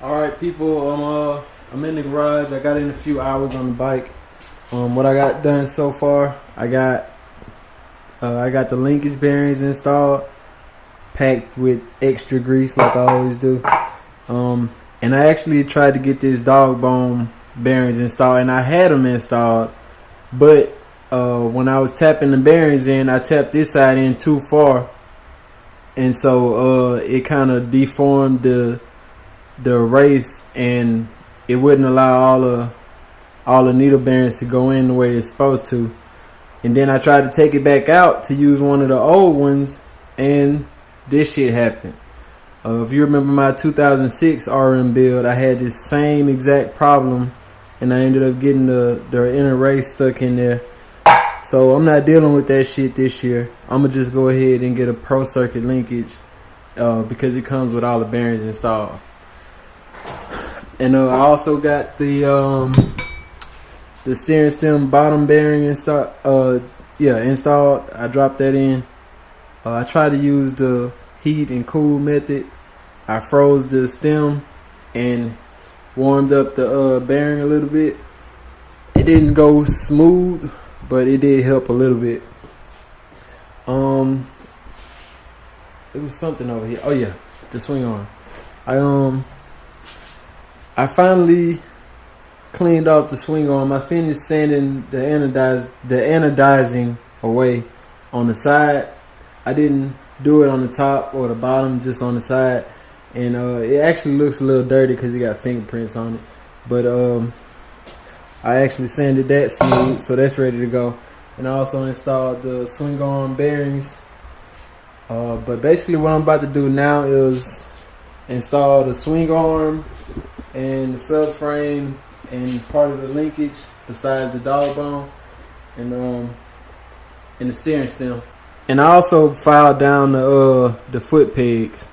Alright people, I'm in the garage. I got in a few hours on the bike. What I got done so far, I got the linkage bearings installed, packed with extra grease like I always do. And I actually tried to get this dog bone bearings installed, and I had them installed, but when I was tapping the bearings in, I tapped this side in too far, and so it kind of deformed the race, and it wouldn't allow all the needle bearings to go in the way it's supposed to. And then I tried to take it back out to use one of the old ones, and this shit happened. If you remember my 2006 RM build, I had this same exact problem, and I ended up getting the inner race stuck in there. So I'm not dealing with that shit this year. I'm gonna just go ahead and get a pro circuit linkage because it comes with all the bearings installed. And I also got the steering stem bottom bearing installed. I dropped that in. I tried to use the heat and cool method. I froze the stem and warmed up the bearing a little bit. It didn't go smooth, but it did help a little bit. It was something over here. Oh yeah, the swing arm. I finally cleaned off the swing arm. I finished sanding the anodizing away on the side. I didn't do it on the top or the bottom, just on the side. And it actually looks a little dirty because it got fingerprints on it. But I actually sanded that smooth, so that's ready to go. And I also installed the swing arm bearings. But basically what I'm about to do now is install the swing arm and the subframe and part of the linkage besides the dog bone and the steering stem. And I also filed down the foot pegs.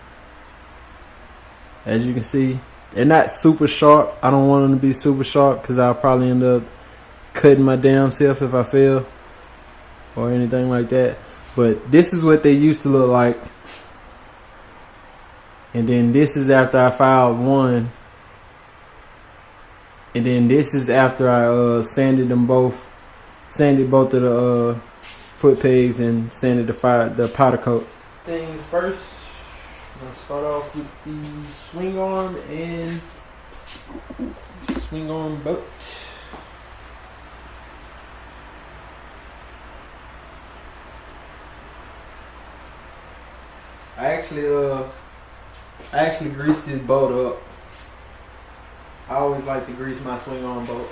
As you can see, they're not super sharp. I don't want them to be super sharp because I'll probably end up cutting my damn self if I fail or anything like that. But this is what they used to look like. And then this is after I filed one. And then this is after I sanded both of the foot pegs and sanded the powder coat. Things first, I'm gonna start off with the swing arm and swing arm bolt. I actually greased this bolt up. I always like to grease my swing arm bolts.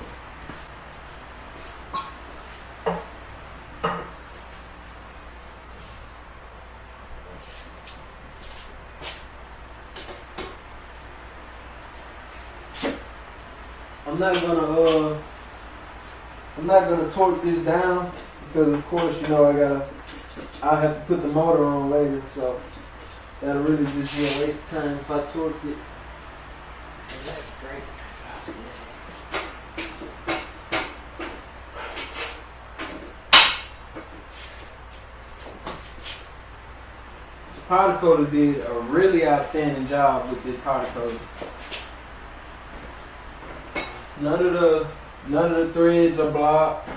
I'm not gonna torque this down because of course I'll have to put the motor on later, so that'll really just be a waste of time if I torque it. And that's great. Powder coater did a really outstanding job with this powder coater. None of the threads are blocked.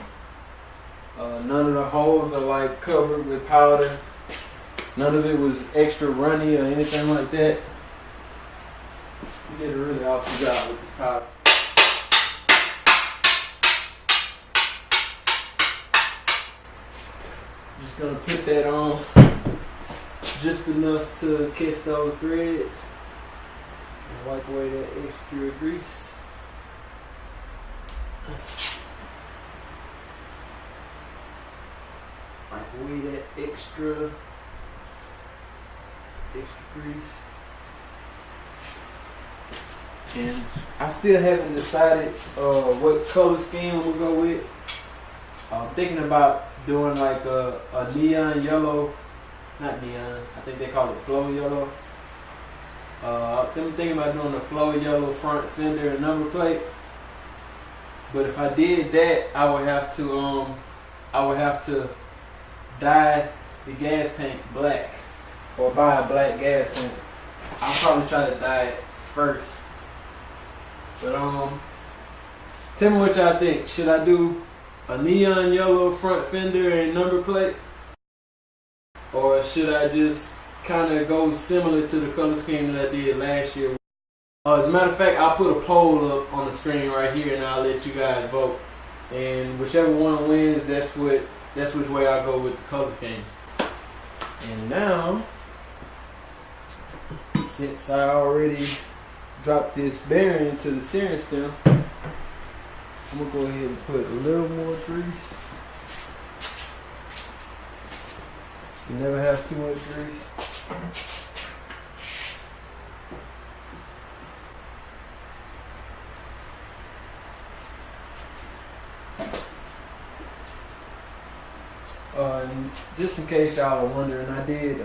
None of the holes are like covered with powder. None of it was extra runny or anything like that. You did a really awesome job with this powder. Just gonna put that on just enough to catch those threads and wipe away that extra grease. Wipe away that extra grease. And I still haven't decided what color scheme I'm gonna go with. I'm thinking about doing like a neon yellow, not neon, I think they call it flow yellow. I'm thinking about doing a flow yellow front fender and number plate. But if I did that, I would have to dye the gas tank black or buy a black gas tank. I'll probably try to dye it first But tell me what y'all think. Should I do a neon yellow front fender and number plate, or should I just kind of go similar to the color scheme that I did last year? As a matter of fact, I'll put a poll up on the screen right here, and I'll let you guys vote. And whichever one wins, that's which way I go with the color scheme. And now, since I already dropped this bearing into the steering stem, I'm gonna go ahead and put a little more grease. You never have too much grease. And just in case y'all are wondering, I did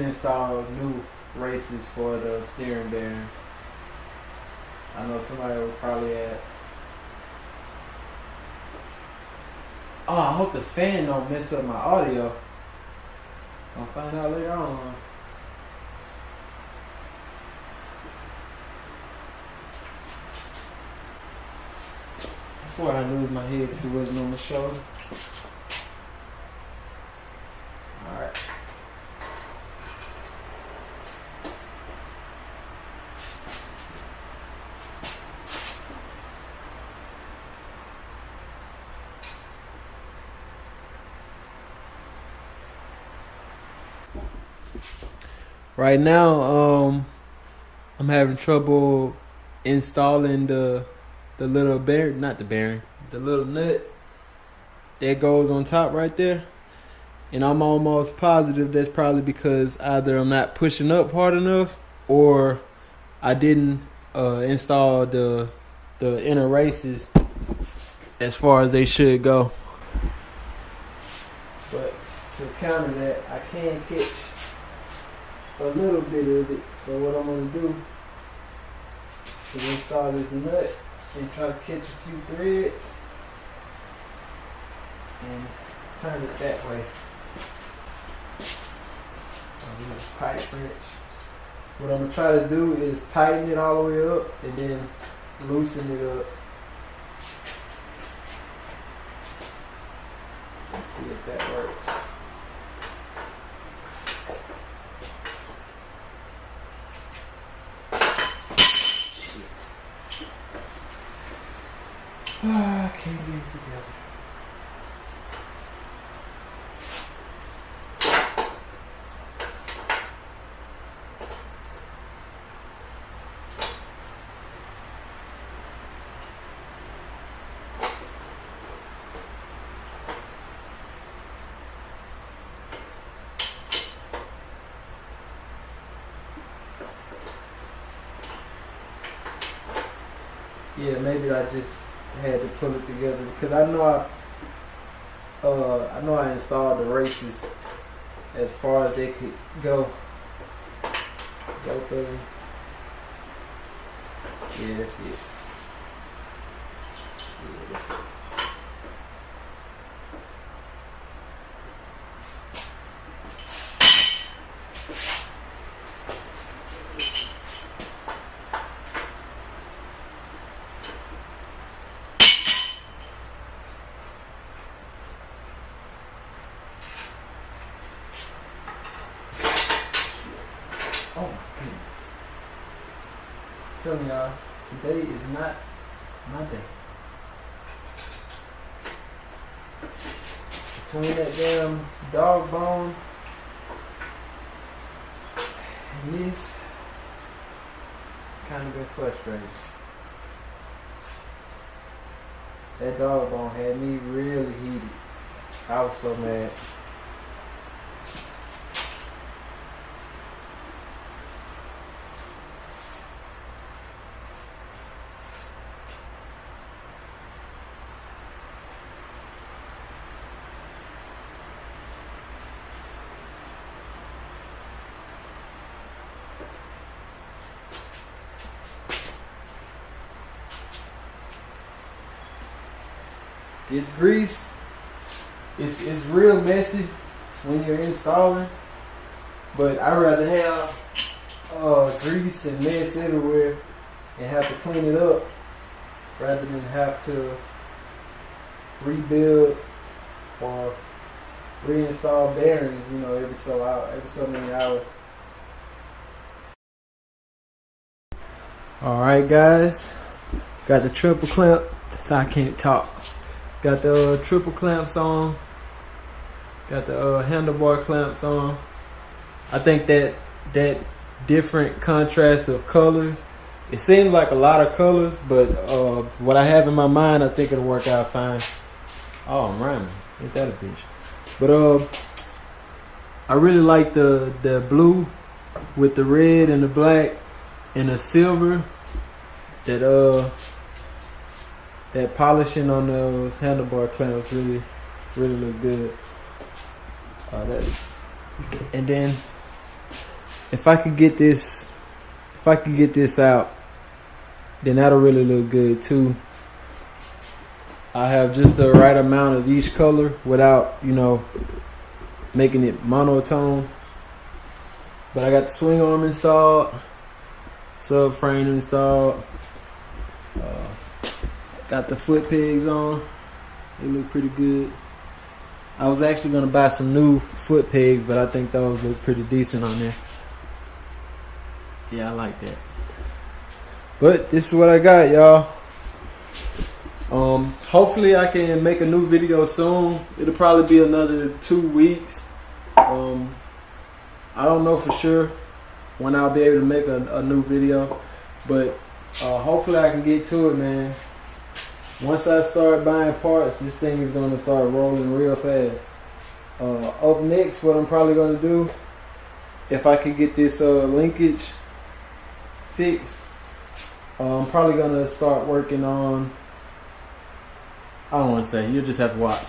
install new races for the steering bearing. I know somebody would probably ask. Oh, I hope the fan don't mess up my audio. I'll find out later on. I swear I knew my head if it wasn't on my shoulder. Alright. Right now, I'm having trouble installing the little bearing, not the bearing, the little nut that goes on top right there. And I'm almost positive that's probably because either I'm not pushing up hard enough, or I didn't install the inner races as far as they should go. But to counter that, I can catch a little bit of it. So what I'm going to do is install this nut and try to catch a few threads and turn it that way. I'll use a pipe wrench. What I'm going to try to do is tighten it all the way up and then loosen it up. Let's see if that works. I can't get it together. Yeah, maybe I just had to pull it together because I know I installed the races as far as they could go through. Yeah, that's it. Yeah, that's it. Oh my goodness. Tell me y'all, today is not my day. Between that damn dog bone and this, it's kind of been frustrating. That dog bone had me really heated. I was so mad. This grease, it's real messy when you're installing, but I'd rather have grease and mess everywhere and have to clean it up rather than have to rebuild or reinstall bearings, you know, every so many hours. Alright guys, got the triple clamp. I can't talk. Got the triple clamps on. Got the handlebar clamps on. I think that different contrast of colors, it seems like a lot of colors, but what I have in my mind, I think it'll work out fine. Oh, I'm rhyming. Ain't that a bitch? But I really like the blue with the red and the black and the silver. That polishing on those handlebar clamps really look good. And then if I could get this out, then that'll really look good too. I have just the right amount of each color without, you know, making it monotone. But I got the swing arm installed, subframe installed, got the foot pegs on. They look pretty good. I was actually gonna buy some new foot pegs, but I think those look pretty decent on there. Yeah, I like that. But this is what I got, y'all. Hopefully I can make a new video soon. It'll probably be another 2 weeks. I don't know for sure when I'll be able to make a new video, but hopefully I can get to it, man. Once I start buying parts, this thing is going to start rolling real fast. Up next, what I'm probably going to do, if I could get this linkage fixed, I'm probably going to start working on, I don't want to say, you'll just have to watch.